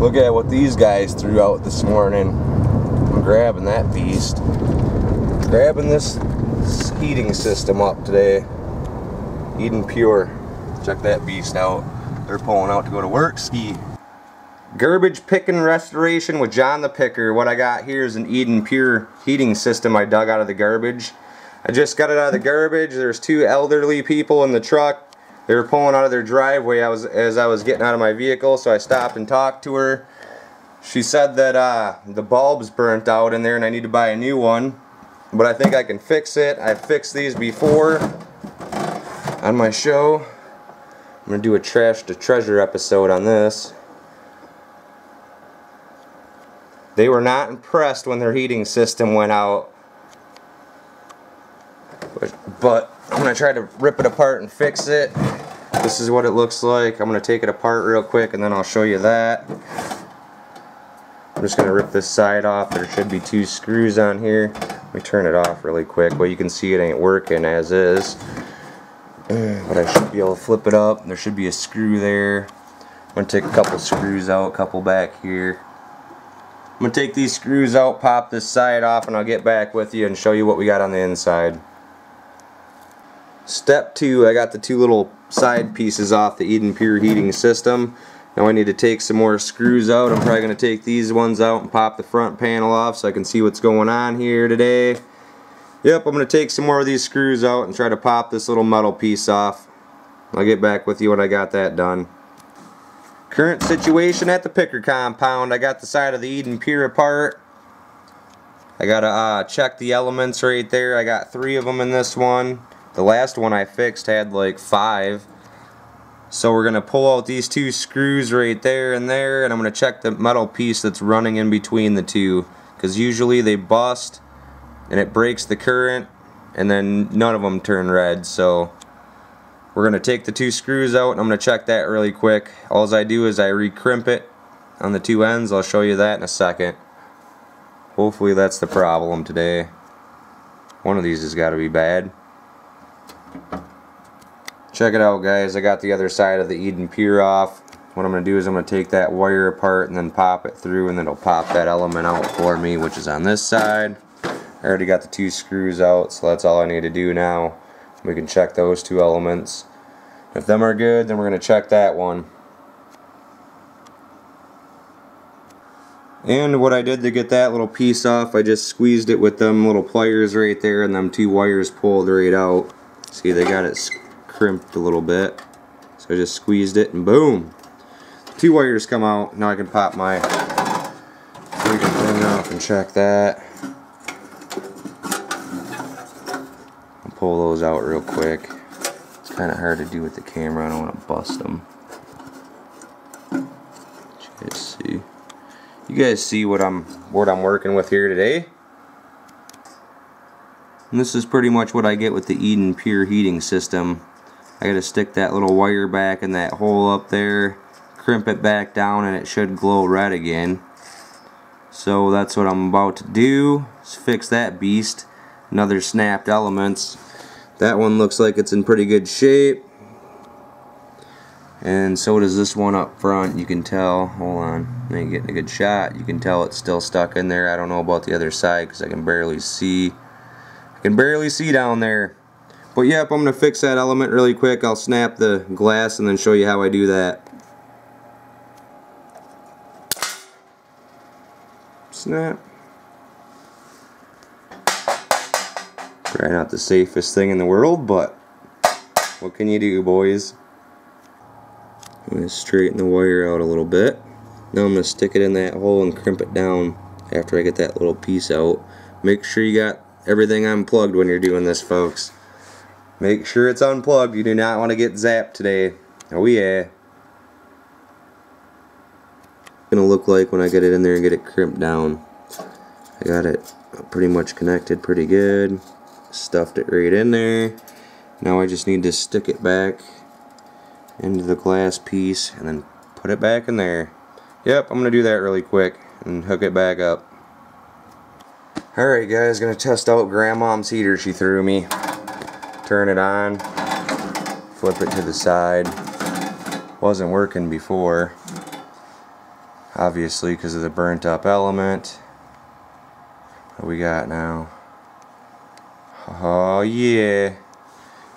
Look at what these guys threw out this morning. I'm grabbing that beast. Grabbing this heating system up today. Eden Pure. Check that beast out. They're pulling out to go to work. Ski. Garbage picking restoration with John the Picker. What I got here is an Eden Pure heating system I dug out of the garbage. I just got it out of the garbage. There's two elderly people in the truck. They were pulling out of their driveway as I was getting out of my vehicle, so I stopped and talked to her. She said that the bulb's burnt out in there and I need to buy a new one. But I think I can fix it. I've fixed these before on my show. I'm going to do a trash to treasure episode on this. They were not impressed when their heating system went out. But I'm going to try to rip it apart and fix it. This is what it looks like. I'm going to take it apart real quick and then I'll show you that. I'm just going to rip this side off. There should be two screws on here. Let me turn it off really quick. Well, you can see it ain't working as is. But I should be able to flip it up. There should be a screw there. I'm going to take a couple screws out, a couple back here. I'm going to take these screws out, pop this side off, and I'll get back with you and show you what we got on the inside. Step 2, I got the two little side pieces off the Eden Pure heating system. Now I need to take some more screws out. I'm probably going to take these ones out and pop the front panel off so I can see what's going on here today. Yep, I'm going to take some more of these screws out and try to pop this little metal piece off. I'll get back with you when I got that done. Current situation at the Picker compound. I got the side of the Eden Pure apart. I got to check the elements right there. I got 3 of them in this one. The last one I fixed had like 5. So we're going to pull out these 2 screws right there and there, and I'm going to check the metal piece that's running in between the 2. Because usually they bust and it breaks the current and then none of them turn red. So we're going to take the 2 screws out and I'm going to check that really quick. All I do is I recrimp it on the 2 ends. I'll show you that in a second. Hopefully that's the problem today. One of these has got to be bad. Check it out, guys. I got the other side of the Eden Pure off. What I'm going to do is I'm going to take that wire apart and then pop it through, and then it'll pop that element out for me, which is on this side. I already got the 2 screws out, so that's all I need to do now. We can check those 2 elements. If them are good, then we're going to check that one. And what I did to get that little piece off, I just squeezed it with them little pliers right there, and them 2 wires pulled right out. See, they got it crimped a little bit. So I just squeezed it and boom! 2 wires come out. Now I can pop my freaking thing off and check that. I'll pull those out real quick. It's kind of hard to do with the camera. I don't want to bust them. You guys see what I'm working with here today? And this is pretty much what I get with the Eden Pure heating system. I gotta stick that little wire back in that hole up there, crimp it back down, and it should glow red again. So that's what I'm about to do, is fix that beast. Another snapped elements. That one looks like it's in pretty good shape. And so does this one up front. You can tell, hold on, I ain't getting a good shot. You can tell it's still stuck in there. I don't know about the other side because I can barely see. Can barely see down there. But yep, I'm going to fix that element really quick. I'll snap the glass and then show you how I do that. Snap. Probably not the safest thing in the world, but what can you do, boys? I'm going to straighten the wire out a little bit. Now I'm going to stick it in that hole and crimp it down after I get that little piece out. Make sure you got everything unplugged when you're doing this, folks. Make sure it's unplugged. You do not want to get zapped today. Oh yeah. It's gonna look like when I get it in there and get it crimped down. I got it pretty much connected pretty good. Stuffed it right in there. Now I just need to stick it back into the glass piece and then put it back in there. Yep, I'm gonna do that really quick and hook it back up. Alright guys, gonna test out Grandmom's heater she threw me. Turn it on, flip it to the side. Wasn't working before. obviously because of the burnt up element. What we got now? Oh yeah,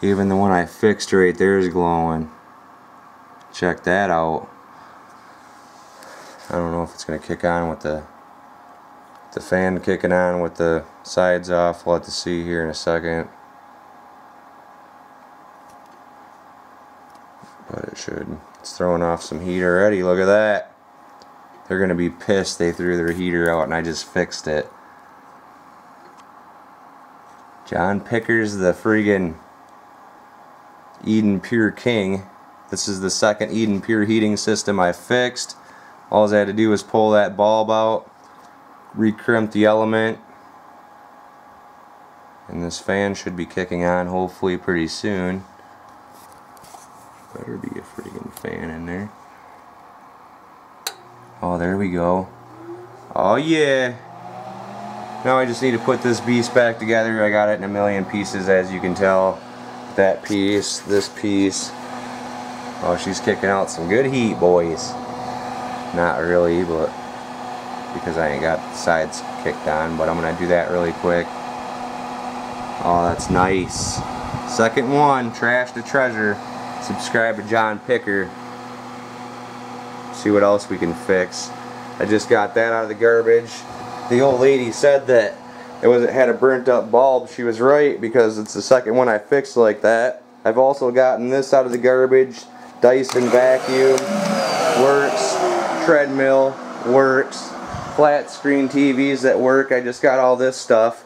even the one I fixed right there is glowing. Check that out. I don't know if it's gonna kick on with the fan kicking on with the sides off. We'll have to see here in a second. But it should. It's throwing off some heat already. Look at that. They're gonna be pissed they threw their heater out and I just fixed it. John Picker's the friggin' Eden Pure King. This is the second Eden Pure heating system I fixed. All I had to do was pull that bulb out, recrimp the element, and this fan should be kicking on hopefully pretty soon. Better be a friggin' fan in there. Oh, there we go. Oh yeah. Now I just need to put this beast back together. I got it in a million pieces, as you can tell. That piece, this piece. Oh, she's kicking out some good heat, boys. Not really, but because I ain't got the sides kicked on, but I'm gonna do that really quick. Oh, that's nice. Second one, trash to treasure. Subscribe to John Picker. See what else we can fix. I just got that out of the garbage. The old lady said that it had a burnt up bulb. She was right, because it's the second one I fixed like that. I've also gotten this out of the garbage. Dyson vacuum works. Treadmill works. Flat screen TVs that work. I just got all this stuff.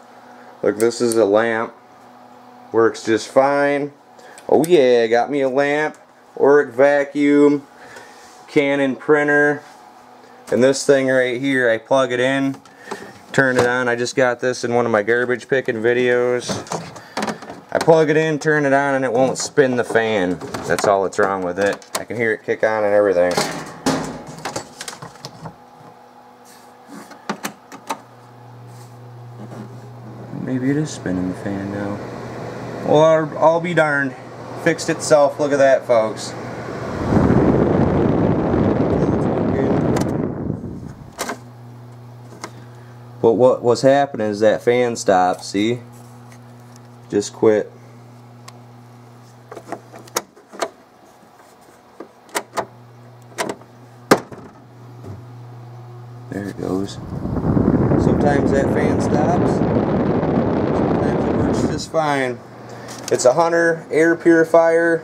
Look, this is a lamp. Works just fine. Oh yeah, got me a lamp. Oric vacuum. Canon printer. And this thing right here, I plug it in, turn it on. I just got this in one of my garbage picking videos. I plug it in, turn it on, and it won't spin the fan. That's all that's wrong with it. I can hear it kick on and everything. Maybe it is spinning the fan now. Well, I'll be darned. Fixed itself. Look at that, folks. But what was happening is that fan stopped, see? Just quit. There it goes. Sometimes that fan stops. Sometimes it works just fine. It's a Hunter air purifier.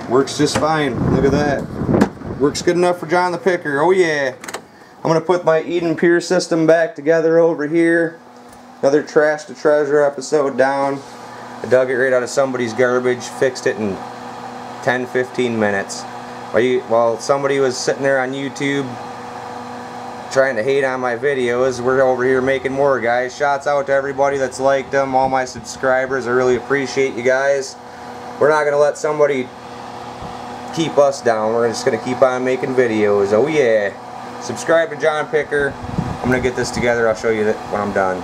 Works just fine. Look at that. Works good enough for John the Picker. Oh yeah. I'm going to put my Eden Pure system back together over here. Another trash to treasure episode down. I dug it right out of somebody's garbage, fixed it in 10-15 minutes. While somebody was sitting there on YouTube trying to hate on my videos, we're over here making more, guys. Shouts out to everybody that's liked them, all my subscribers. I really appreciate you guys. We're not going to let somebody keep us down. We're just going to keep on making videos. Oh yeah. Subscribe to John Picker. I'm going to get this together. I'll show you that when I'm done.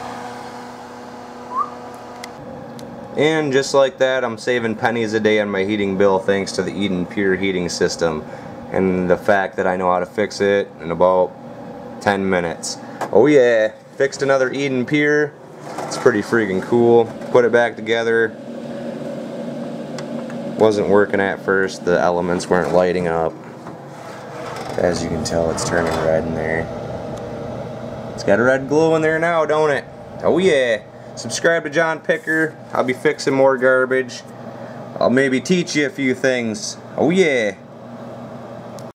And just like that, I'm saving pennies a day on my heating bill thanks to the Eden Pure heating system and the fact that I know how to fix it in about 10 minutes. Oh yeah, fixed another Eden Pure. It's pretty freaking cool. Put it back together. Wasn't working at first. The elements weren't lighting up. As you can tell, it's turning red in there. It's got a red glow in there now, don't it? Oh yeah. Subscribe to John Picker. I'll be fixing more garbage. I'll maybe teach you a few things. Oh yeah.